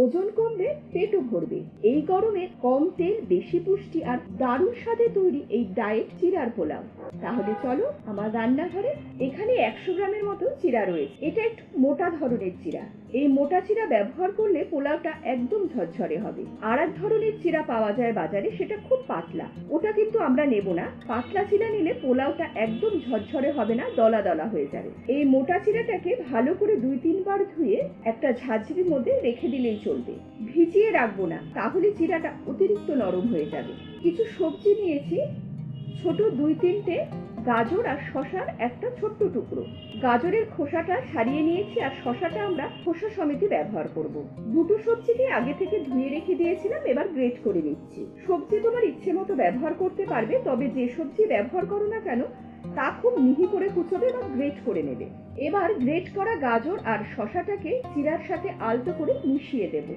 ওজন কমবে, পেটও ভরবে। এই গরমে কম তেল, বেশি পুষ্টি আর দারুণ স্বাদে তৈরি এই ডায়েট চিড়ার পোলাও। তাহলে চলো আমার রান্নাঘরে। এখানে 100 গ্রামের মতো চিড়া রয়েছে। এটা একটু মোটা ধরনের চিড়া। এই মোটা চিড়া ব্যবহার করলে পোলাওটা একদম ঝরঝরে হবে। আর এক ধরনের চিড়া পাওয়া যায় বাজারে, সেটা খুব পাতলা, ওটা কিন্তু আমরা নেব না। পাতলা চিড়া নিলে পোলাওটা একদম ঝরঝরে হবে না, দলা দলা হয়ে যাবে। এই মোটা চিড়াটাকে ভালো করে 2-3 বার ধুয়ে একটা ঝাঁঝরির মধ্যে রেখে দিলেই চলবে। ভিজিয়ে রাখবো না, তাহলে চিড়াটা অতিরিক্ত নরম হয়ে যাবে। কিছু সবজি নিয়েছি, ছোট 2-3টে গাজর আর শশার একটা ছোট্ট টুকরো। গাজরের খোসাটা ছাড়িয়ে নিয়েছি আর শশাটা আমরা খোসা সমেত ব্যবহার করব। দুটো সবজিকে আগে থেকে ধুয়ে রেখে দিয়েছিলাম, এবার গ্রেট করে নিচ্ছি। সবজি তোমার ইচ্ছে মতো ব্যবহার করতে পারবে, তবে যে সবজি ব্যবহার করো না কেন তা খুব মিহি করে কুচোবে বা গ্রেট করে নেবে। এবার গ্রেট করা গাজর আর শশাটাকে চিড়ার সাথে আলতো করে মিশিয়ে দেব।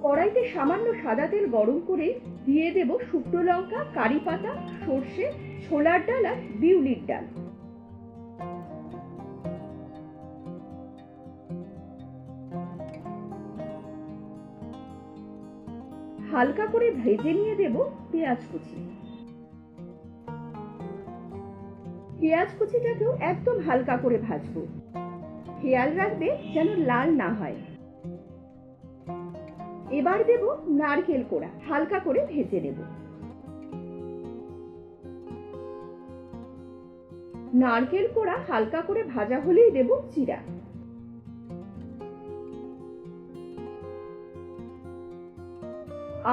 কড়াইতে সামান্য সাদা তেল গরম করে দিয়ে দেব শুকনো লঙ্কা, কারি পাতা, সর্ষে, ছোলার ডাল আর বিউলির ডাল। হালকা করে ভেজে নিয়ে দেব পেঁয়াজ কুচি। পেঁয়াজ কুচিটাকেও একদম হালকা করে ভাজবো। খেয়াল রাখবে যেন লাল না হয়। এবার দেব নারকেল কোড়া, হালকা করে ভেজে নেব। নারকেল কোড়া হালকা করে ভাজা হলেই দেব জিরা।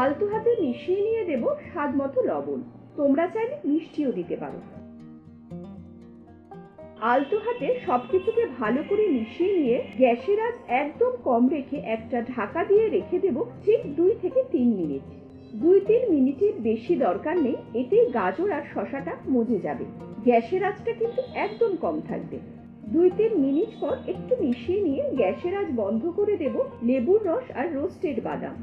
আলতো হাতে মিশিয়ে নিয়ে দেব স্বাদ মতো লবণ। তোমরা চাইলে মিষ্টিও দিতে পারো। আলতো হাতে সবকিছুকে ভালো করে মিশিয়ে নিয়ে গ্যাসের আঁচ একদম কম রেখে একটা ঢাকা দিয়ে রেখে দেব ঠিক 2 থেকে 3 মিনিট। 2-3 মিনিটের বেশি দরকার নেই, এতেই গাজর আর শশাটা মজে যাবে। গ্যাসের আঁচটা কিন্তু একদম কম থাকবে। 2-3 মিনিট পর একটু মিশিয়ে নিয়ে গ্যাসের আঁচ বন্ধ করে দেব লেবুর রস আর রোস্টেড বাদাম।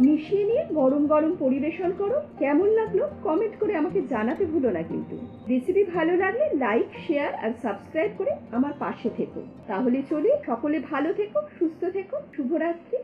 মিশিয়ে নিয়ে গরম গরম পরিবেশন করো। কেমন লাগলো কমেন্ট করে আমাকে জানাতে ভুলো না কিন্তু। রেসিপি ভালো লাগলে লাইক, শেয়ার আর সাবস্ক্রাইব করে আমার পাশে থেকো। তাহলে চলি, সকলে ভালো থেকো, সুস্থ থেকো। শুভরাত্রি।